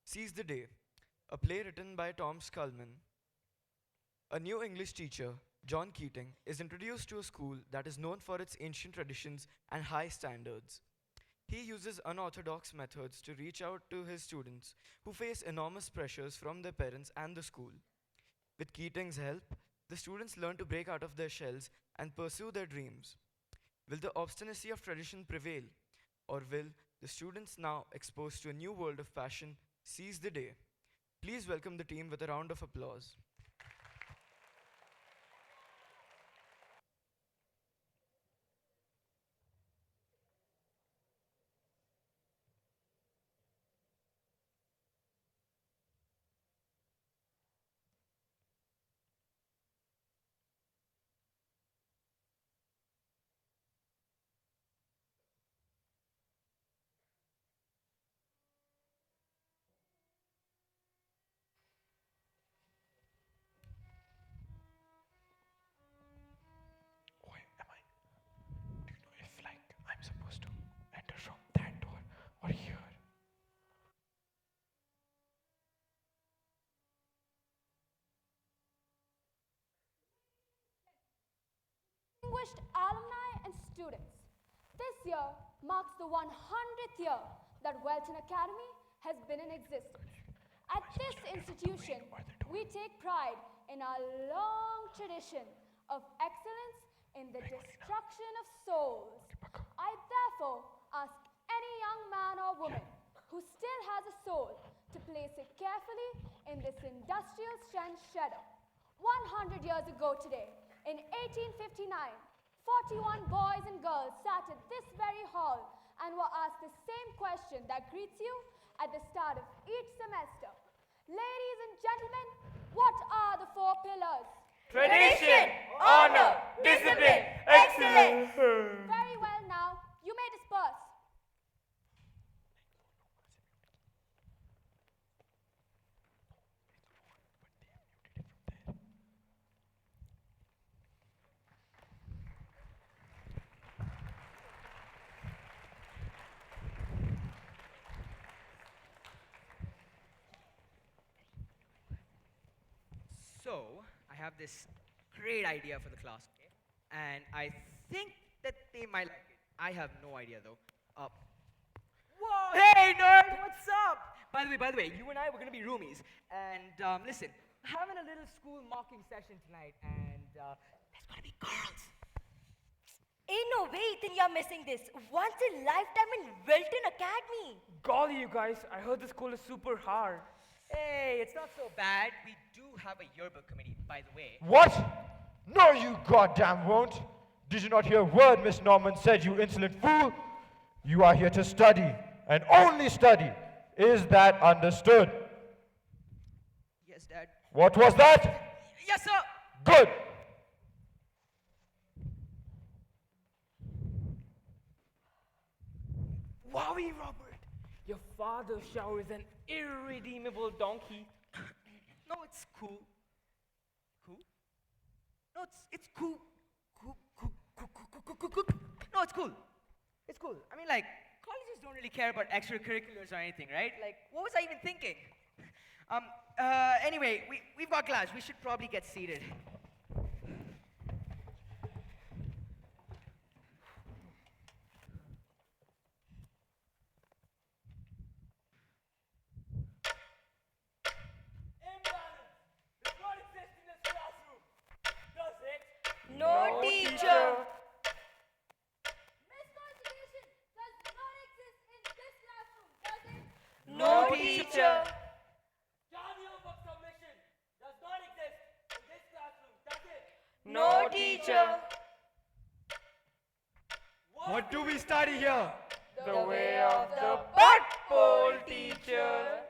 Seize the Day, a play written by Tom Scullman. A new English teacher, John Keating, is introduced to a school that is known for its ancient traditions and high standards. He uses unorthodox methods to reach out to his students who face enormous pressures from their parents and the school. With Keating's help, the students learn to break out of their shells and pursue their dreams. Will the obstinacy of tradition prevail, or will the students, now exposed to a new world of passion, seize the day? Please welcome the team with a round of applause. Wait, am I? Do you know if I'm supposed to enter from that door or here? Distinguished alumni and students, this year marks the 100th year that Welton Academy has been in existence. At this institution, we take pride in our long tradition of excellence in the destruction of souls. I therefore ask any young man or woman who still has a soul to place it carefully in this industrial strength shredder. 100 years ago today, in 1859, 41 boys and girls sat at this very hall and were asked the same question that greets you at the start of each semester. Ladies and gentlemen, what are the four pillars? Tradition, honor, discipline, excellence. Very well now, you may disperse. So, I have this great idea for the class, okay? And I think that they might like it. I have no idea though. Whoa, hey nerd, what's up? By the way, you and I were gonna be roomies. And listen, we're having a little school mocking session tonight, and there's gonna be girls. Ain't no way, Ethan, you're missing this. Once in lifetime in Wilton Academy. Golly, you guys, I heard the school is super hard. Hey, it's not so bad. We do have a yearbook committee, by the way. What? No, you goddamn won't. Did you not hear a word Miss Norman said, you insolent fool? You are here to study, and only study. Is that understood? Yes, Dad. What was that? Yes, sir. Good. Wowie, Robert! Your father Shao is an irredeemable donkey. No, it's cool. Cool? No, it's cool. Cool. No, it's cool. It's cool. I mean, like, colleges don't really care about extracurriculars or anything, right? Like, what was I even thinking? Anyway, we've got class. We should probably get seated. No, teacher. Misconstitution does not exist in this classroom, does it? No, teacher. Yearbook submission does not exist in this classroom, does it? No, teacher. What do we study here? The way of the butt pole, teacher.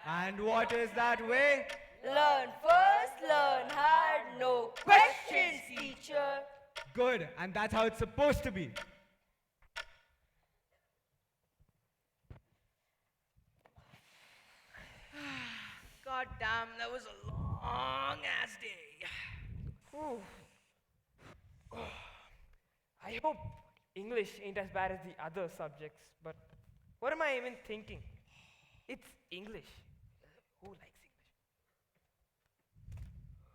And what is that way? Learn first, learn hard, no questions, teacher. Good, and that's how it's supposed to be. God damn, that was a long ass day. Ooh. I hope English ain't as bad as the other subjects, but what am I even thinking? It's English. Who likes English?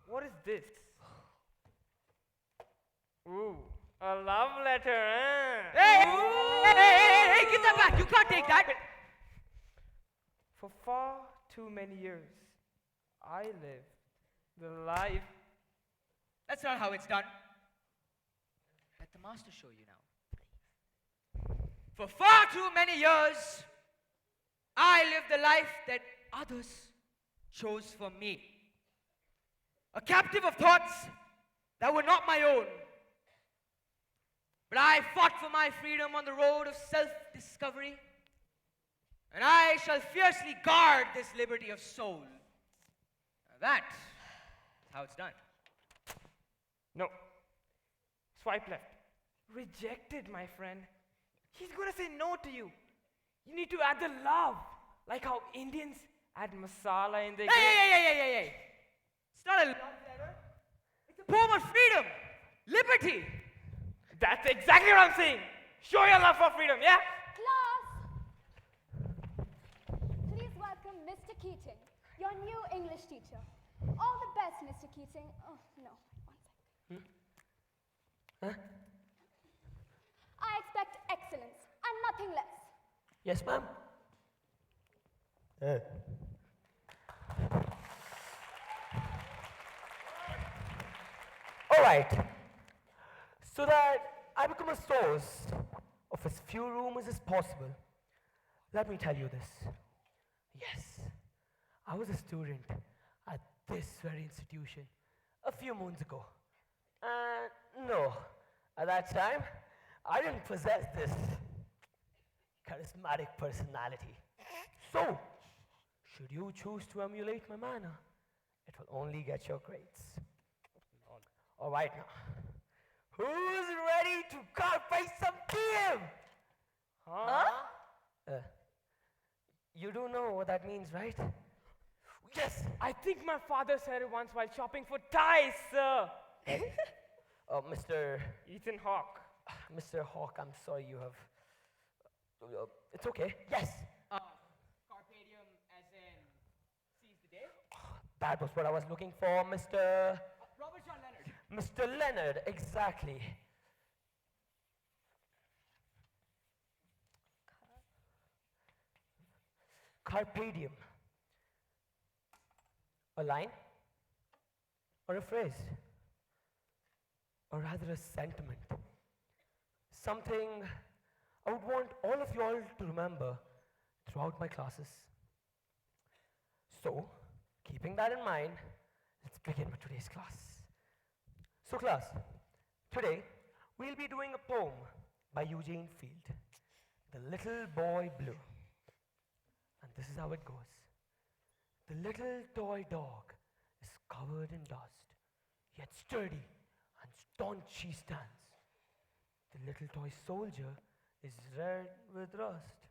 What is this? Ooh, a love letter, eh? Hey, get that back. You can't take that. For far too many years, I lived the life. That's not how it's done. Let the master show you now. For far too many years, I lived the life that others chose for me. A captive of thoughts that were not my own. But I fought for my freedom on the road of self-discovery. And I shall fiercely guard this liberty of soul. Now that's how it's done. No. Swipe left. Rejected, my friend. He's gonna say no to you. You need to add the love. Like how Indians add masala in their Hey. It's not a love letter. It's a poem of freedom, liberty. That's exactly what I'm saying. Show your love for freedom, yeah? Class! Please welcome Mr. Keating, your new English teacher. All the best, Mr. Keating. Oh, no, 1 second. I expect excellence and nothing less. Yes, ma'am. All right. So that I become a source of as few rumors as possible, let me tell you this. Yes, I was a student at this very institution a few moons ago. No, at that time, I didn't possess this charismatic personality. So, should you choose to emulate my manner, it will only get your grades. All right now. Who's ready to carpe some diem? Huh? You do know what that means, right? Yes. I think my father said it once while shopping for ties, sir. Mr. Ethan Hawke. Mr. Hawk, I'm sorry you have. It's okay. Yes. Carpe diem as in seize the day? That was what I was looking for, Mr. Robert John Leonard. Mr. Leonard, exactly. Carpe diem. A line? Or a phrase? Or rather a sentiment? Something I would want all of you all to remember throughout my classes. So, keeping that in mind, let's begin with today's class. So class, today we'll be doing a poem by Eugene Field, The Little Boy Blue. And this is how it goes. The little toy dog is covered in dust, yet sturdy and staunch he stands. The little toy soldier is red with rust,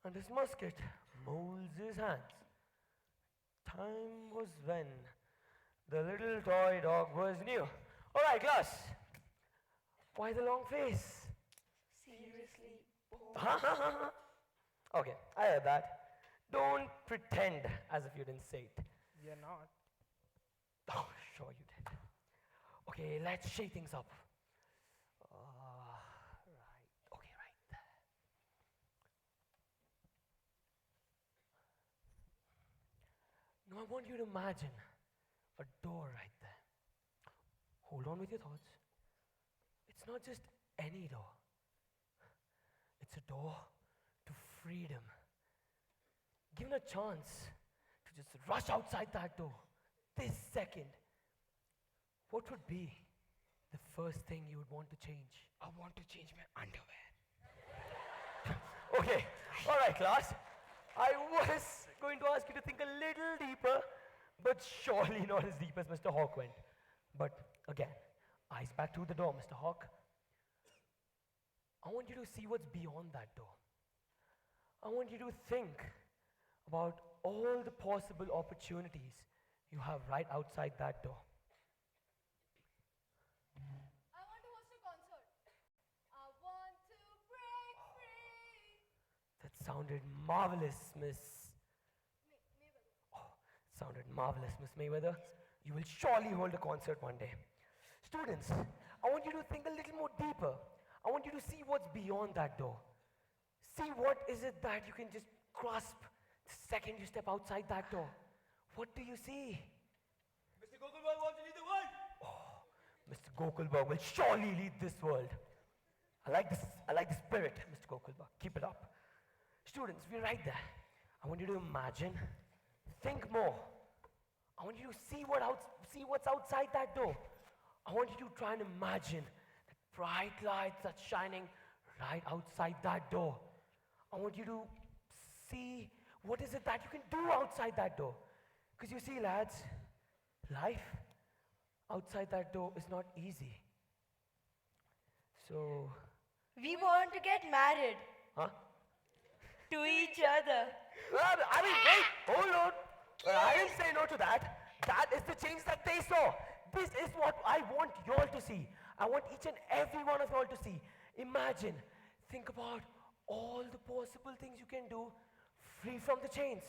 and his musket molds his hands. Time was when the little toy dog was new. All right, class. Why the long face? Seriously, Okay, I heard that. Don't pretend as if you didn't say it. You're not. Oh, sure you did. Okay, let's shake things up. Right. Okay, right. Now I want you to imagine a door right there. Hold on with your thoughts. It's not just any door. It's a door to freedom. Given a chance to just rush outside that door this second, what would be the first thing you would want to change? I want to change my underwear. Okay, all right, class. I was going to ask you to think a little deeper, but surely not as deep as Mr. Hawk went. But again, eyes back to the door, Mr. Hawk. I want you to see what's beyond that door. I want you to think about all the possible opportunities you have right outside that door. I want to host a concert. I want to break free. That sounded marvelous, Miss. Sounded marvelous, Miss Mayweather. You will surely hold a concert one day. Students, I want you to think a little more deeper. I want you to see what's beyond that door. See what is it that you can just grasp the second you step outside that door. What do you see? Mr. Gokulbal wants to lead the world. Mr. Gokulberg will surely lead this world. I like the spirit, Mr. Gokulberg. Keep it up. Students, we're right there. I want you to imagine, think more. I want you to see what's outside that door. I want you to try and imagine the bright lights that's shining right outside that door. I want you to see what is it that you can do outside that door. Because you see, lads, life outside that door is not easy. So, We want to get married huh? to each other. I mean, wait, hold on. I didn't say no to that. That is the change that they saw. This is what I want y'all to see. I want each and every one of y'all to see. Imagine, think about all the possible things you can do free from the chains,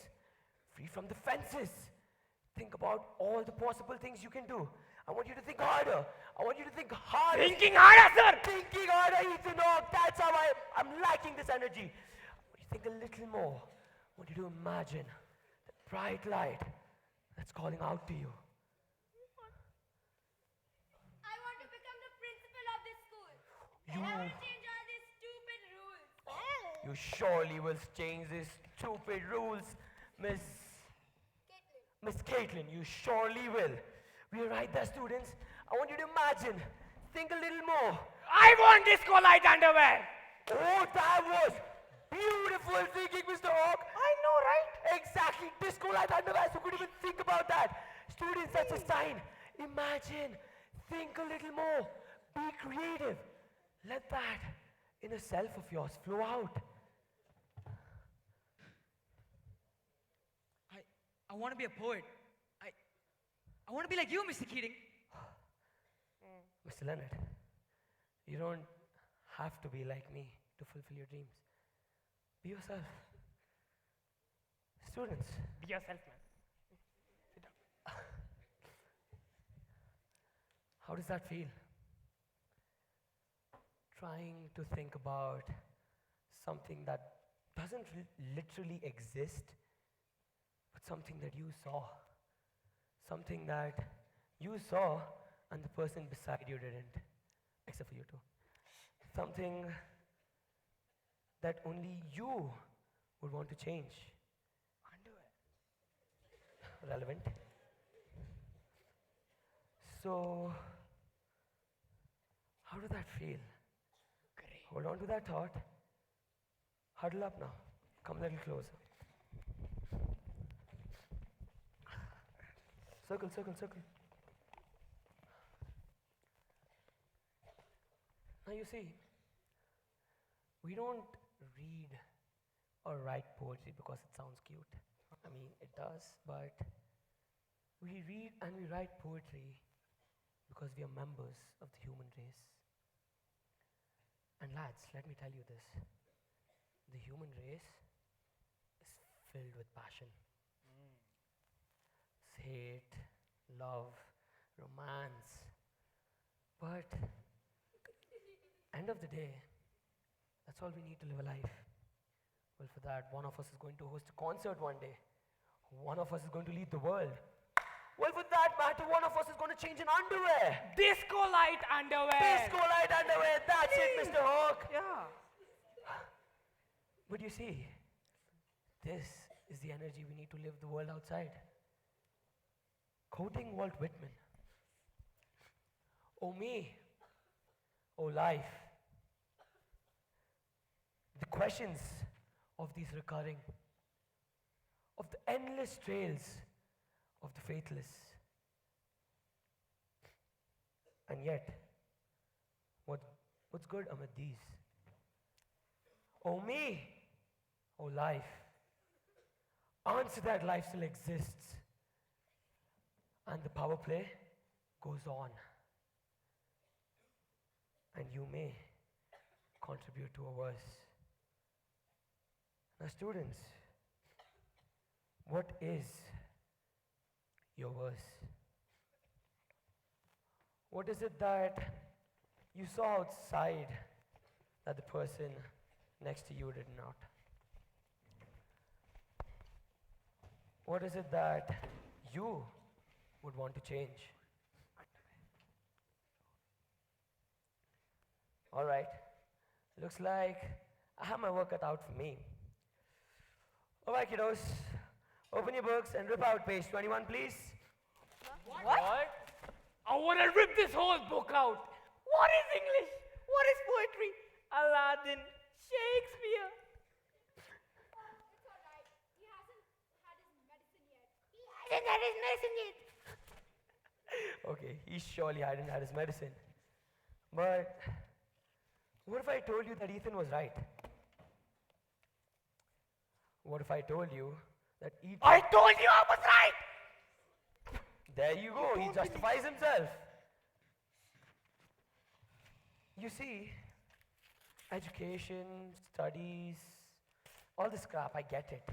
free from the fences. Think about all the possible things you can do. I want you to think harder. I want you to think harder. Thinking harder, sir! Thinking harder, Ethan Hawke. That's how I'm liking this energy. I want you to think a little more. I want you to imagine the bright light that's calling out to you. I want to become the principal of this school. You- And I want to change all these stupid rules. You surely will change these stupid rules, Miss Caitlin. You surely will. We're right there, students. I want you to imagine. Think a little more. I want disco light underwear! Oh, that was beautiful thinking, Mr. Hawke. I know, right? Exactly. Disco light underwear. So could even think about that. Students, that's a sign. Imagine. Think a little more. Be creative. Let that inner self of yours flow out. I want to be a poet. I want to be like you, Mr. Keating. Mr. Leonard, you don't have to be like me to fulfill your dreams. Be yourself. Students, Be yourself, man. how does that feel? Trying to think about something that doesn't literally exist, but something that you saw. Something that you saw and the person beside you didn't, except for you two. Something that only you would want to change. Underwear. Relevant. So, how does that feel? Great. Hold on to that thought. Huddle up now. Come a little closer. Circle, circle, circle. Now you see, we don't read or write poetry because it sounds cute. I mean, it does, but we read and we write poetry because we are members of the human race. And lads, let me tell you this. The human race is filled with passion. It's hate, love, romance. But end of the day, that's all we need to live a life. Well, for that, one of us is going to host a concert one day. One of us is going to lead the world. Well, for that matter, one of us is going to change in underwear. Disco light underwear! Disco light underwear, that's it, Mr. Hawke. Yeah. But you see, this is the energy we need to live the world outside. Quoting Walt Whitman, "Oh me, oh life, the questions of these recurring, of the endless trails of the faithless. And yet, what's good amid these? Oh me, oh life, answer that life still exists, and the power play goes on. And you may contribute to a verse." Now, students, what is you're worse. What is it that you saw outside that the person next to you did not? What is it that you would want to change? All right. Looks like I have my work cut out for me. All right, kiddos. Open your books and rip out page 21, please. What? I want to rip this whole book out. What is English? What is poetry? Aladdin, Shakespeare. It's all right. He hasn't had his medicine yet. He hasn't had his medicine yet. Okay, he surely hadn't had his medicine. But what if I told you that Ethan was right? What if I told you that Ethan... I told you I was right. There you go, he justifies himself. You see, education, studies, all this crap, I get it.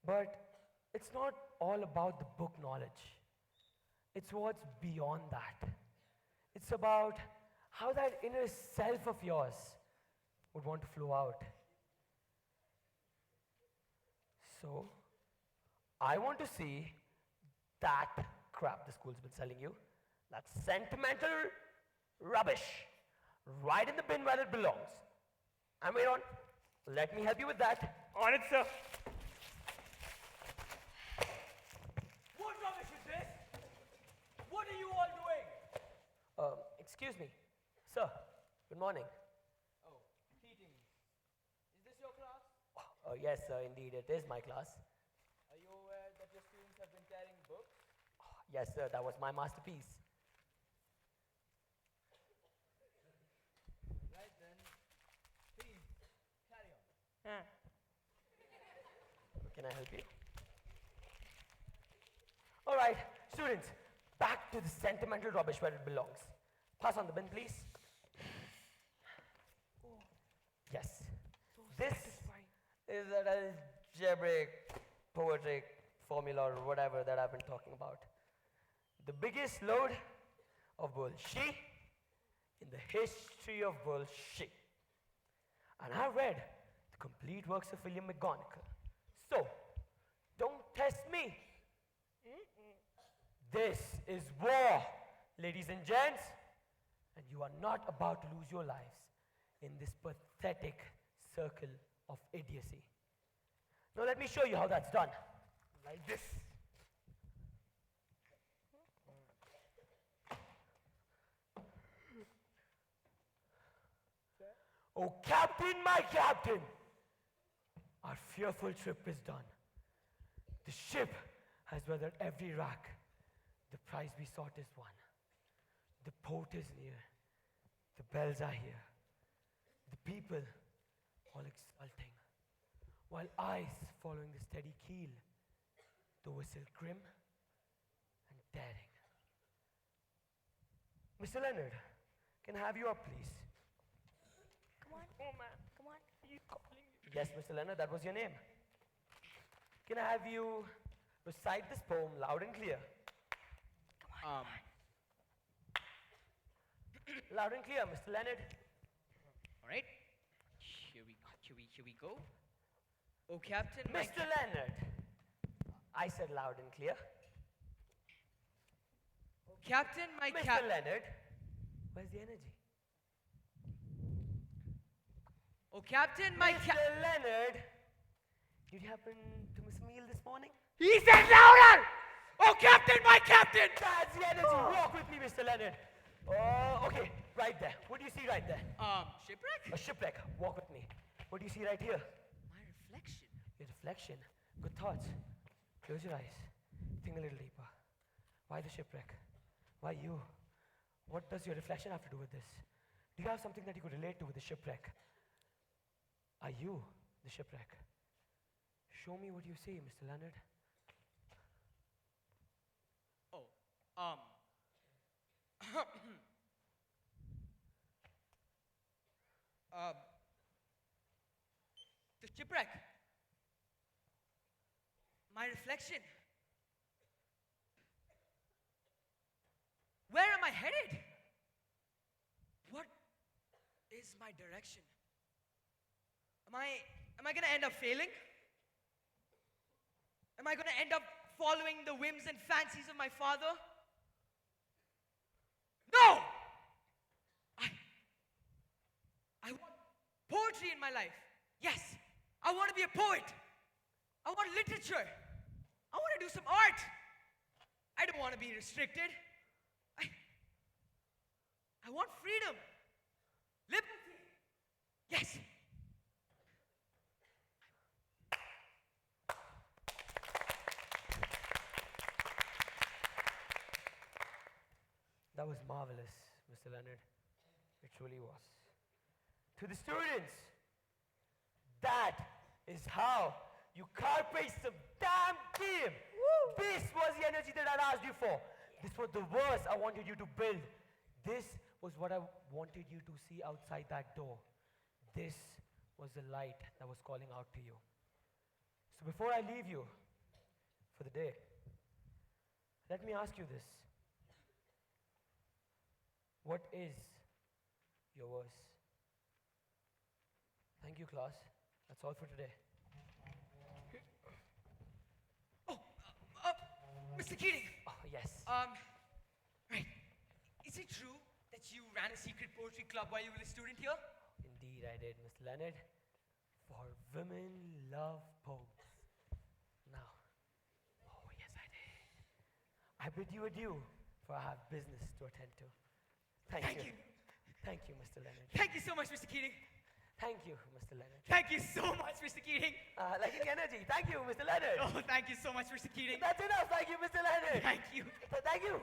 But it's not all about the book knowledge. It's what's beyond that. It's about how that inner self of yours would want to flow out. So, I want to see that crap the school's been selling you, that sentimental rubbish, right in the bin where it belongs. And wait on, let me help you with that. On it, sir. What rubbish is this? What are you all doing? Excuse me, sir, good morning. Oh, Keating. Is this your class? Oh, yes, sir, indeed, it is my class. Are you aware that your students have been carrying books? Yes, sir, that was my masterpiece. Right then. Please, carry on. Can I help you? All right, students, back to the sentimental rubbish where it belongs. Pass on the bin, please. Yes. This is that algebraic, poetic formula or whatever that I've been talking about. The biggest load of bullshit in the history of bullshit. And I read the complete works of William McGonagall. So, don't test me. This is war, ladies and gents. And you are not about to lose your lives in this pathetic circle of idiocy. Now let me show you how that's done. Like this. Oh, Captain, my Captain! Our fearful trip is done. The ship has weathered every rack. The prize we sought is won. The port is near. The bells are here. The people all exulting, while eyes following the steady keel, the whistle grim and daring. Mr. Leonard, can I have you up, please? Come on. Oh, man. Come on. He's calling you. Yes, Mr. Leonard, that was your name. Can I have you recite this poem loud and clear? Loud and clear, Mr. Leonard. All right. Here we go. Oh, Captain, my Mr. Leonard. I said loud and clear. Captain, my Mr. Leonard, where's the energy? Oh, Captain, my Mr. Leonard, did you happen to miss a meal this morning? He said louder! Oh, Captain, my Captain! That's the energy. Walk with me, Mr. Leonard. Okay, right there. What do you see right there? Shipwreck? A shipwreck. Walk with me. What do you see right here? My reflection. Your reflection. Good thoughts. Close your eyes. Think a little deeper. Why the shipwreck? Why you? What does your reflection have to do with this? Do you have something that you could relate to with the shipwreck? Are you the shipwreck? Show me what you see, Mr. Leonard. Oh, the shipwreck. My reflection. Where am I headed? What is my direction? Am I gonna end up failing? Am I gonna end up following the whims and fancies of my father? No! I want poetry in my life. Yes, I want to be a poet. I want literature. I want to do some art. I don't want to be restricted. I want freedom. Liberty. Yes. That was marvelous, Mr. Leonard. It truly was. To the students, that is how you carpe some damn diem. This was the energy that I asked you for. This was the verse I wanted you to build. This was what I wanted you to see outside that door. This was the light that was calling out to you. So before I leave you for the day, let me ask you this. What is your verse? Thank you, class. That's all for today. Oh, Mr. Keating. Oh, yes. Right. Is it true that you ran a secret poetry club while you were a student here? Indeed, I did, Mr. Leonard. For women love poets. Now, oh, yes, I did. I bid you adieu, for I have business to attend to. Thank you. Thank you, Mr. Leonard. Thank you so much, Mr. Keating. Thank you, Mr. Leonard. Thank you so much, Mr. Keating. Like the energy. Thank you, Mr. Leonard. Oh, thank you so much, Mr. Keating. That's enough. Thank you, Mr. Leonard. Thank you. Thank you.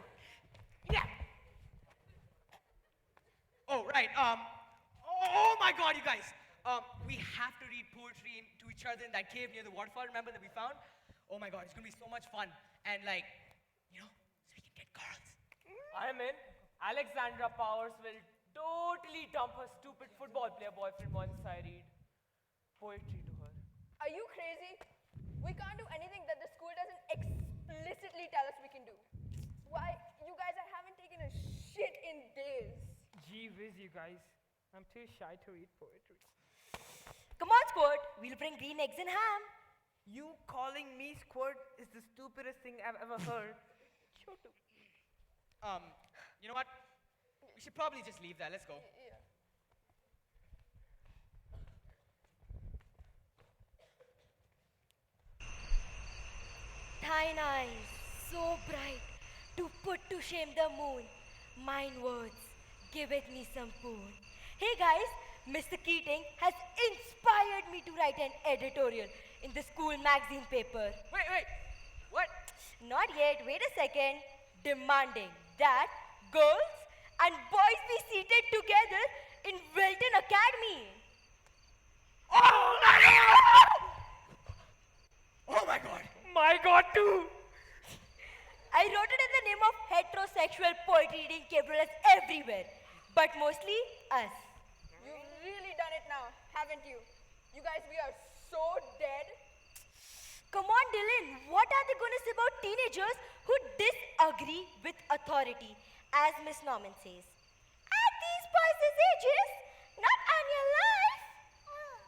Yeah. Oh, right. Oh my God, you guys. We have to read poetry to each other in that cave near the waterfall. Remember that we found? Oh my God, it's gonna be so much fun. And like, so we can get girls. I'm in. Alexandra Powers will totally dump her stupid football player boyfriend once I read poetry to her. Are you crazy? We can't do anything that the school doesn't explicitly tell us we can do. Why, you guys, I haven't taken a shit in days. Gee whiz, you guys. I'm too shy to read poetry. Come on, Squirt. We'll bring green eggs and ham. You calling me squirt is the stupidest thing I've ever heard. You know what? We should probably just leave that. Let's go. Yeah. Thine eyes, so bright, to put to shame the moon. Mine words, giveth me some poon. Hey guys, Mr. Keating has inspired me to write an editorial in the school magazine paper. Wait. What? Not yet, wait a second. Demanding that girls and boys be seated together in Wilton Academy. Oh my God! Oh my God! My God, too! I wrote it in the name of heterosexual poetry reading cabarets everywhere, but mostly us. You've really done it now, haven't you? You guys, we are so dead. Come on, Dylan, what are they going to say about teenagers who disagree with authority, as Miss Norman says? At these boys' ages, not on your life.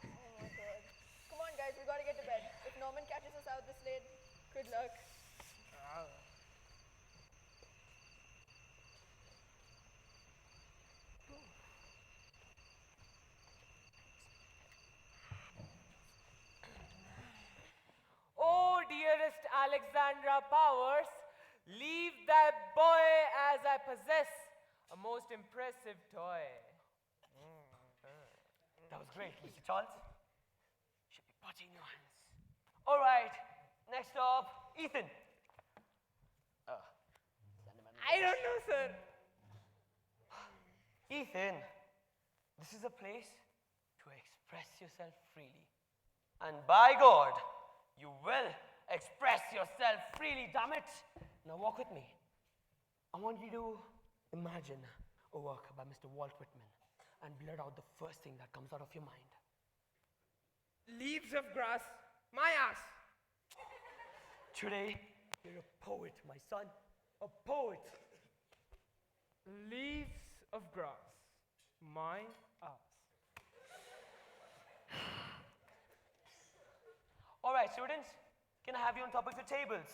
Oh my God. Come on, guys, we gotta get to bed. If Norman catches us out this late, good luck. Oh, dearest Alexandra Powers, leave that boy as I possess a most impressive toy. That was great, Mr. Charles. Should be putty in your hands. All right, next up, Ethan. I don't know, sir. Ethan, this is a place to express yourself freely. And by God, you will express yourself freely, damn it. Now walk with me. I want you to imagine a work by Mr. Walt Whitman and blurt out the first thing that comes out of your mind. Leaves of grass, my ass. Today, you're a poet, my son. A poet. Leaves of grass. My ass. All right, students, can I have you on top of your tables?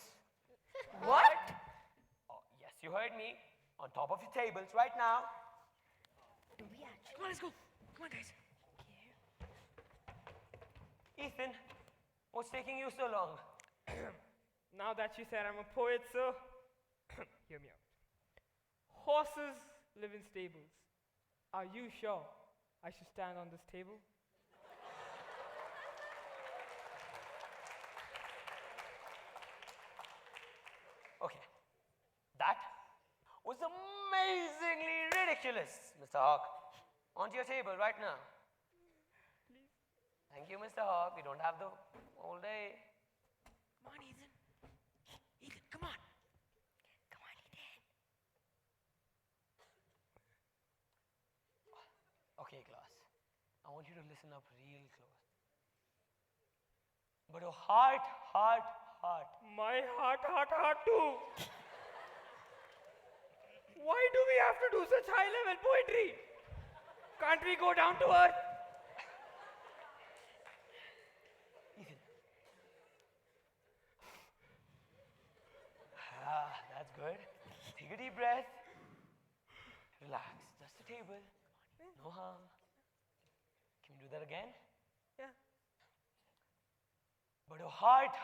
What? Oh, yes, you heard me. On top of your tables right now. Do we actually? Come on, let's go. Come on, guys. Ethan, what's taking you so long? Now that you said I'm a poet, sir, hear me out. Horses live in stables. Are you sure I should stand on this table? Okay, that was amazingly ridiculous, Mr. Hawk. Onto your table right now. Thank you, Mr. Hawk. We don't have the whole day. Come on, Ethan. Ethan, come on. Come on, Ethan. Okay, class. I want you to listen up real close. But a heart. My heart too. Why do we have to do such high-level poetry? Can't we go down to earth? Ethan. Ah, that's good. Take a deep breath. Relax. Just the table. No harm. Can we do that again? Yeah. But a heart.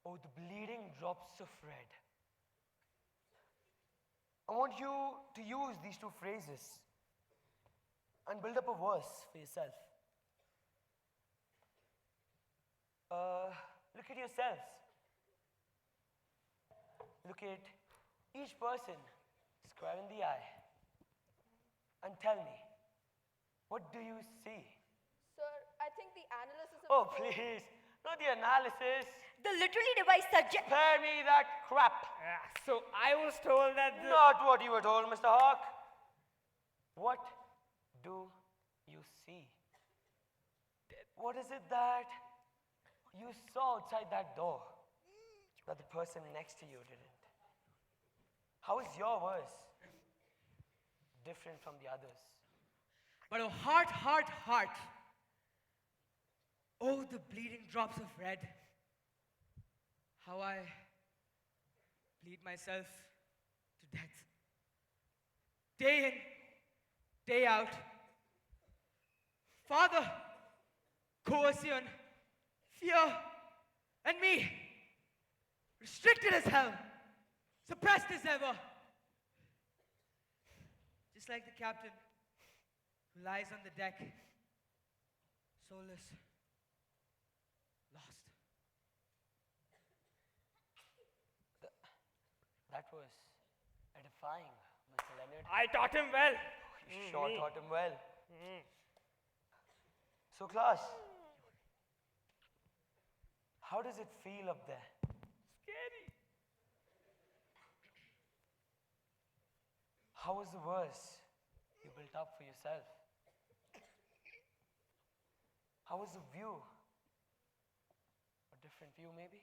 Oh, the bleeding drops of red. I want you to use these two phrases and build up a verse for yourself. Look at yourselves. Look at each person square in the eye and tell me, what do you see? Sir, I think the analysis of Oh, please, not the analysis. The literally devised subject. Spare me that crap. So I was told that the... Not what you were told, Mr. Hawk. What do you see? What is it that you saw outside that door that the person next to you didn't? How is your verse different from the others? But a heart. Oh, the bleeding drops of red. How I bleed myself to death. Day in, day out. Father, coercion, fear, and me. Restricted as hell. Suppressed as ever. Just like the captain who lies on the deck, soulless, lost. That was edifying, Mr. Leonard. I taught him well. You sure me. taught him well. So, class, how does it feel up there? Scary. How was the verse you built up for yourself? How was the view? A different view, maybe?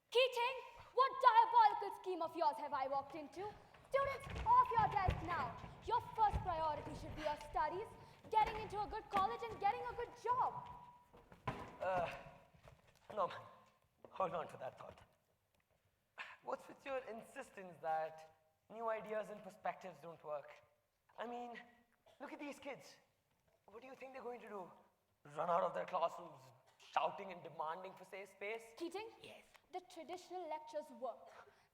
Keating, what diabolical scheme of yours have I walked into? Students, off your desk now. Your first priority should be your studies, getting into a good college and getting a good job. No, hold on to that thought. What's with your insistence that new ideas and perspectives don't work? I mean, look at these kids. What do you think they're going to do? Run out of their classrooms shouting and demanding for safe space? Keating? Yes. The traditional lectures work.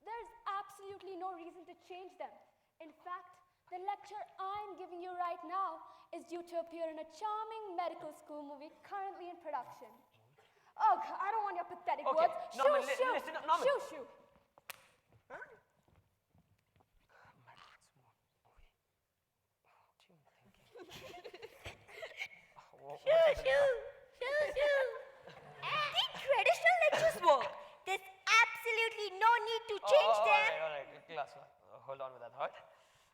There's absolutely no reason to change them. In fact, the lecture I'm giving you right now is due to appear in a charming medical school movie currently in production. Ugh, I don't want your pathetic Okay, words. Norman, Shoo, listen up, Norman. shoo, shoo. The traditional lectures work. There's absolutely no need to change them. All right. Class, hold on with that thought.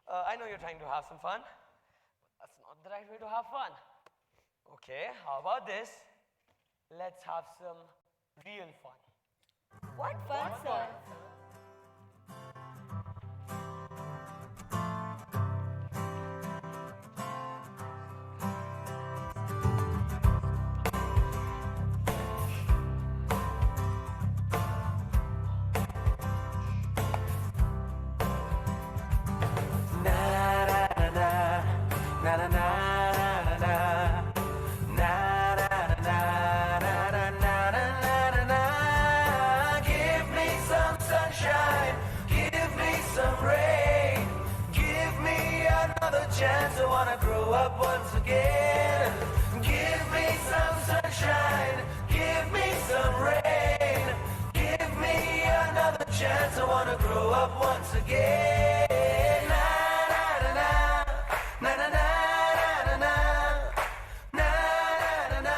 I know you're trying to have some fun, but that's not the right way to have fun. Okay, how about this? Let's have some real fun. What fun, sir. Give me some sunshine, give me some rain, give me another chance. I wanna grow up once again. Give me some sunshine, give me some rain, give me another chance. I wanna grow up once again. Na na na na na na na na na na na na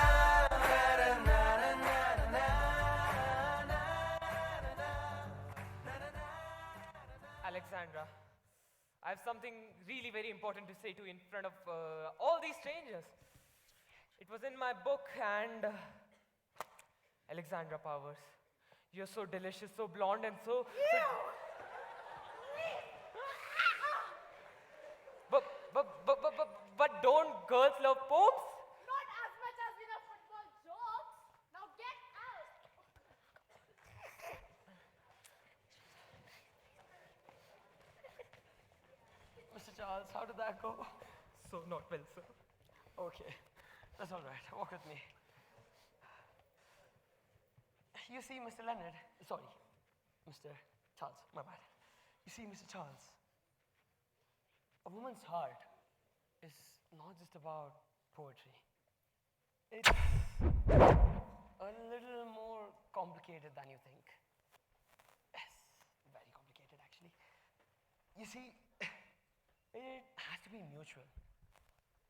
Alexandra, I have something really very important to say to you in front of all these strangers. It was in my book and Alexandra Powers, you're so delicious, so blonde and so... But don't girls love poems? Not as much as we love football jokes. Now get out. Mr. Charles, how did that go? So not well, sir. Okay, that's all right. Walk with me. You see, Mr. Leonard, sorry, Mr. Charles, my bad. You see, Mr. Charles, a woman's heart is not just about poetry. It's a little more complicated than you think. Yes, very complicated actually. You see, it has to be mutual.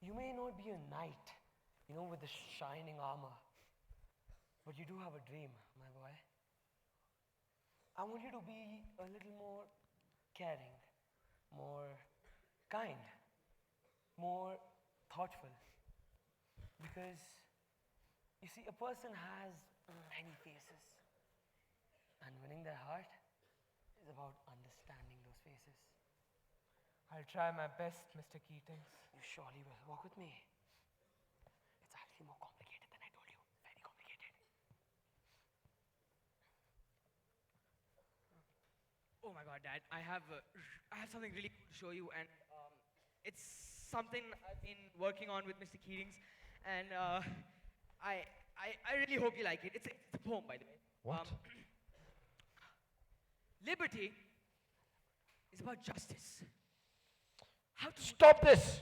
You may not be a knight, with the shining armor, but you do have a dream, my boy. I want you to be a little more caring, more kind, more thoughtful. Because, you see, a person has many faces, and winning their heart is about understanding those faces. I'll try my best, Mr. Keatings. You surely will. Walk with me. It's actually more complicated than I told you. Very complicated. Oh my God, Dad! I have something really cool to show you, and it's something I've been working on with Mr. Keatings, and I really hope you like it. It's a poem, by the way. What? Liberty is about justice. How to Stop this!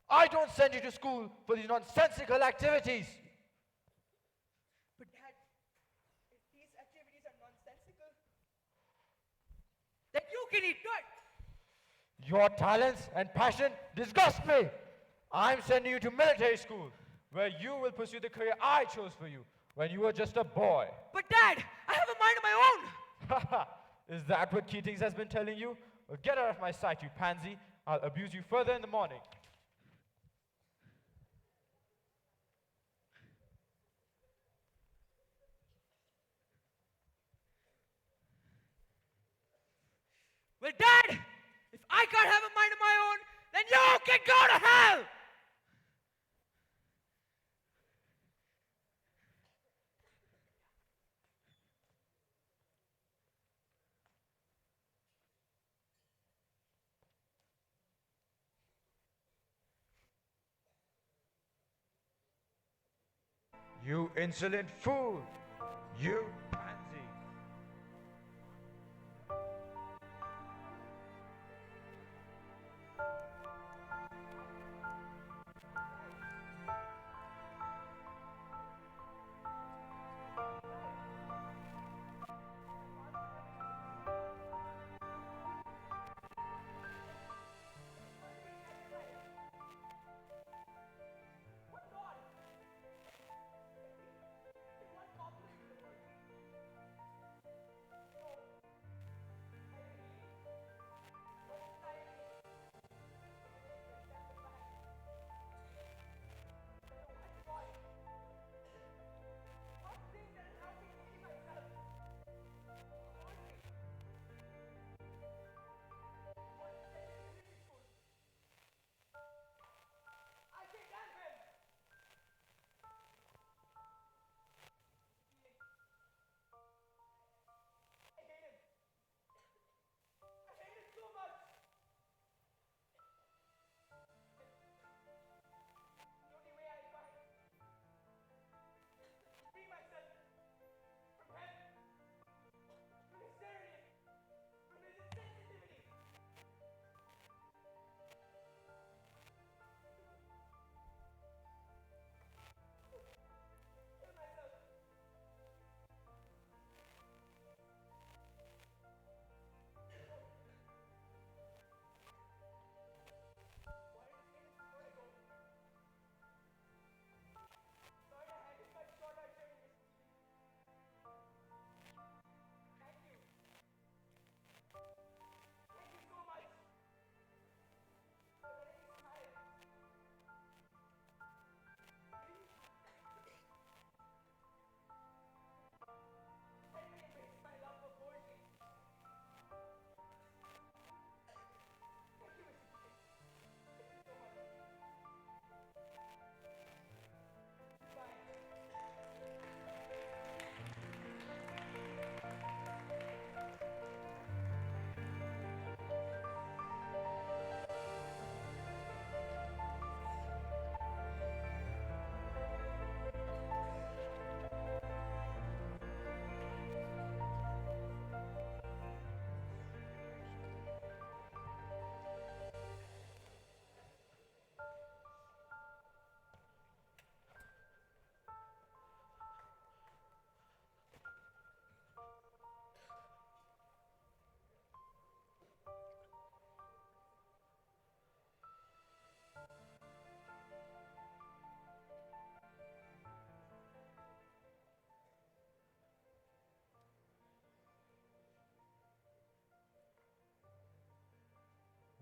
I don't send you to school for these nonsensical activities. But Dad, if these activities are nonsensical, then you can eat dirt. Your talents and passion disgust me. I'm sending you to military school, where you will pursue the career I chose for you when you were just a boy. But Dad, I have a mind of my own. Haha, is that what Keatings has been telling you? Well, get out of my sight, you pansy. I'll abuse you further in the morning. Well, Dad, if I can't have a mind of my own, then you can go to hell. You insolent fool! You pansy!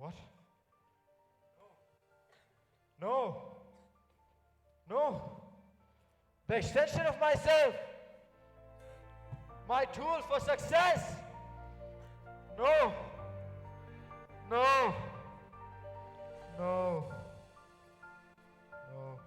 What? No. No. The extension of myself. My tool for success. No. No. No. No.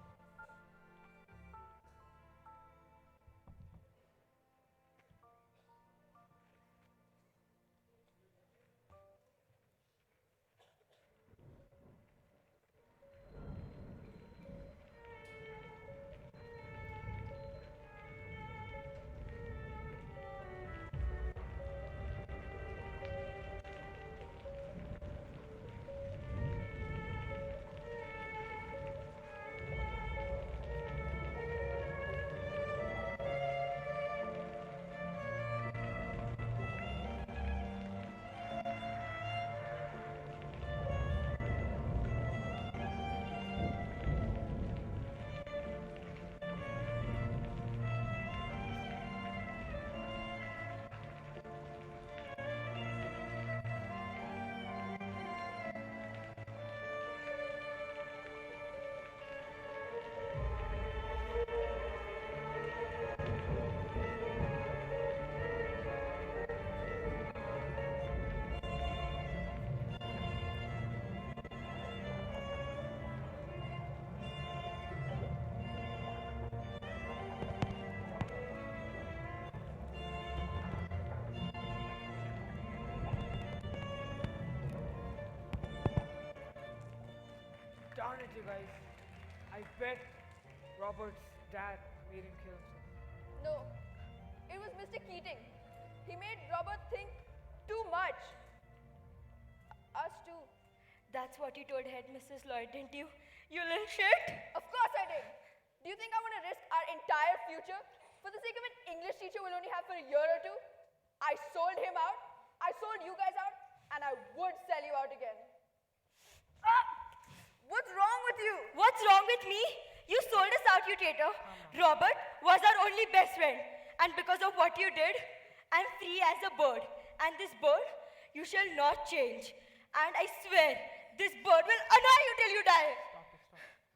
Darn it, you guys. I bet Robert's dad made him kill himself. No, it was Mr. Keating. He made Robert think too much. Us too. That's what you told Headmistress Lloyd, didn't you? You little shit! Of course I did. Do you think I want to risk our entire future for the sake of an English teacher we'll only have for a year or two? I sold him out, I sold you guys out, and I would sell you out again. What's wrong with you? What's wrong with me? You sold us out, you traitor. Robert was our only best friend. And because of what you did, I'm free as a bird. And this bird, you shall not change. And I swear, this bird will annoy you till you die.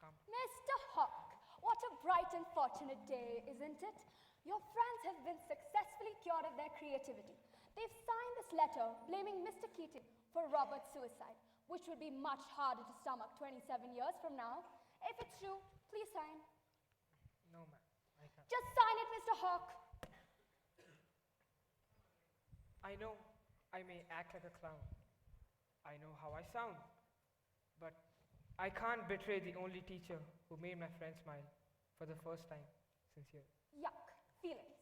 Calm. Mr. Hawk, what a bright and fortunate day, isn't it? Your friends have been successfully cured of their creativity. They've signed this letter blaming Mr. Keating for Robert's suicide, which will be much harder to stomach 27 years from now. If it's true, please sign. No, ma'am. I can't. Just sign it, Mr. Hawk. I know I may act like a clown. I know how I sound. But I can't betray the only teacher who made my friend smile for the first time since years. Yuck, feelings.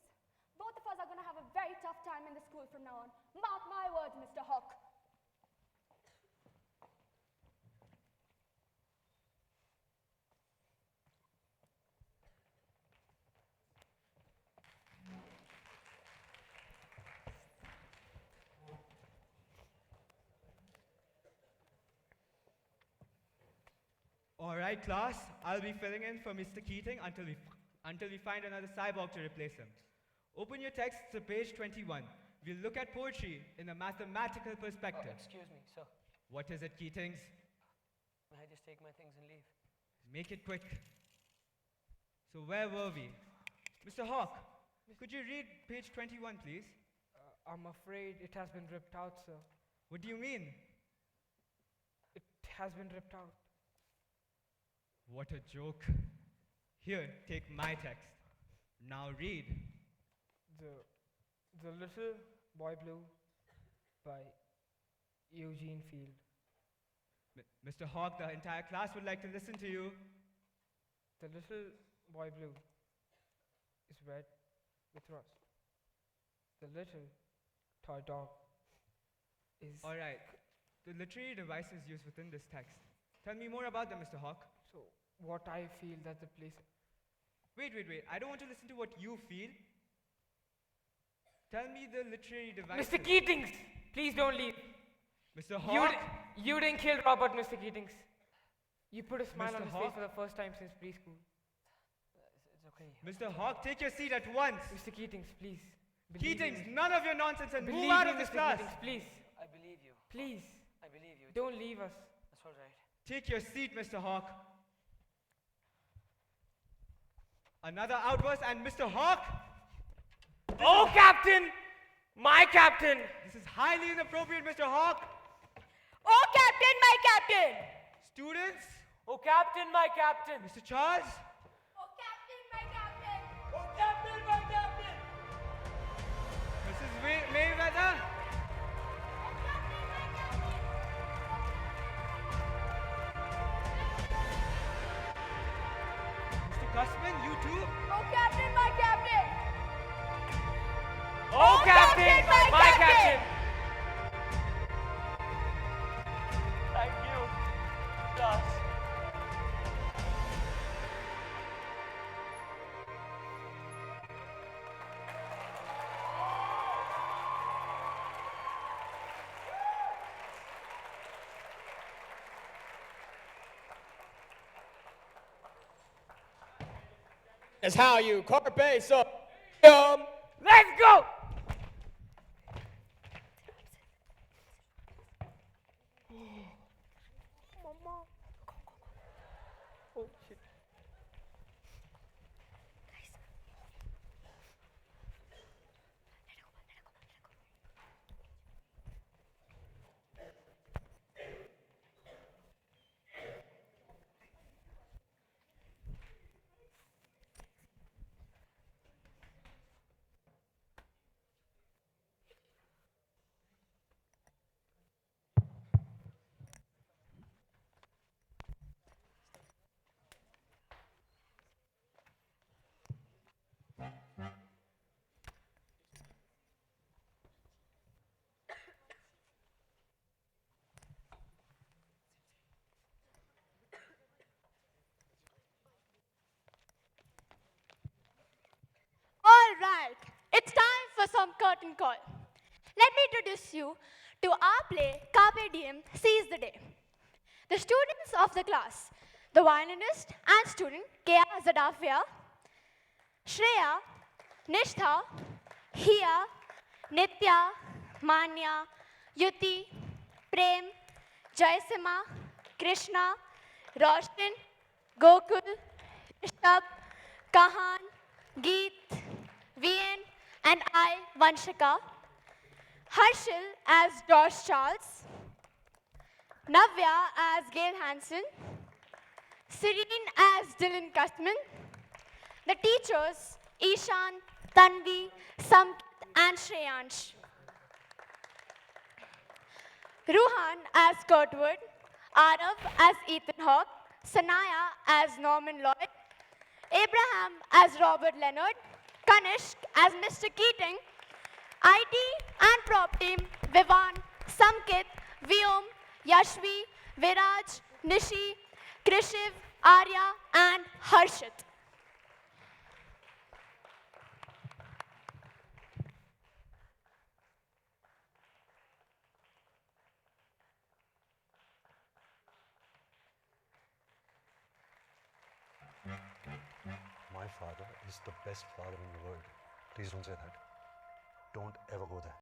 Both of us are going to have a very tough time in the school from now on. Mark my words, Mr. Hawk. All right, class. I'll be filling in for Mr. Keating until we find another cyborg to replace him. Open your texts to page 21. We'll look at poetry in a mathematical perspective. Excuse me, sir. What is it, Keatings? May I just take my things and leave? Make it quick. So where were we? Mr. Hawk, could you read page 21, please? I'm afraid it has been ripped out, sir. What do you mean? It has been ripped out. What a joke. Here, take my text. Now read. The Little Boy Blue by Eugene Field. Mr. Hawk, the entire class would like to listen to you. The little boy blue is red with rust. The little toy dog is... All right. The literary devices used within this text. Tell me more about them, Mr. Hawk. So, what I feel that the place... Wait. I don't want to listen to what you feel. Tell me the literary devices. Mr. Keatings! Please don't leave. Mr. Hawk? You didn't kill Robert, Mr. Keatings. You put a smile Mr. on his Hawk? face for the first time since preschool. It's okay. Mr. Hawk, take your seat at once. Mr. Keatings, please. Believe Keatings, in me. none of your nonsense and Believe move out me, of this Mr. class. Keatings, please. I believe you. Please. I believe you. Don't leave us. That's all right. Take your seat, Mr. Hawk. Another outburst, and Mr. Hawk, Oh, Captain! My Captain! this is highly inappropriate, Mr. Hawk. Oh, Captain, my Captain! Students, Oh, Captain, my Captain! Mr. Charles, Oh, Captain, my Captain! Oh, Captain, my Captain! Mrs. Mayweather, Mr. Cussman, you too. Oh, Captain, my Captain! Oh, Captain! My Captain! Thank you, class. Is how you carpe so. Let's go! All right, it's time for some curtain call. Let me introduce you to our play Carpe Diem, Seize the Day. The students of the class, the violinist and student Kea Zadafia, Shreya, Nishtha, Hiya, Nitya, Manya, Yuti, Prem, Jaisima, Krishna, Roshan, Gokul, Rishabh, Kahan, Geet, Vian, and I, Vanshika. Harshil as Josh Charles. Navya as Gail Hansen. Serene as Dylan Custman. The teachers, Ishan, Tanvi, Samkit, and Shreyansh. Ruhan as Kurtwood. Arav as Ethan Hawke. Sanaya as Norman Lloyd. Abraham as Robert Leonard. Kanishk as Mr. Keating. IT and prop team, Vivan, Samkit, Vyom, Yashvi, Viraj, Nishi, Krishiv, Arya, and Harshit. My father is the best father in the world. Please don't say that. Don't ever go there.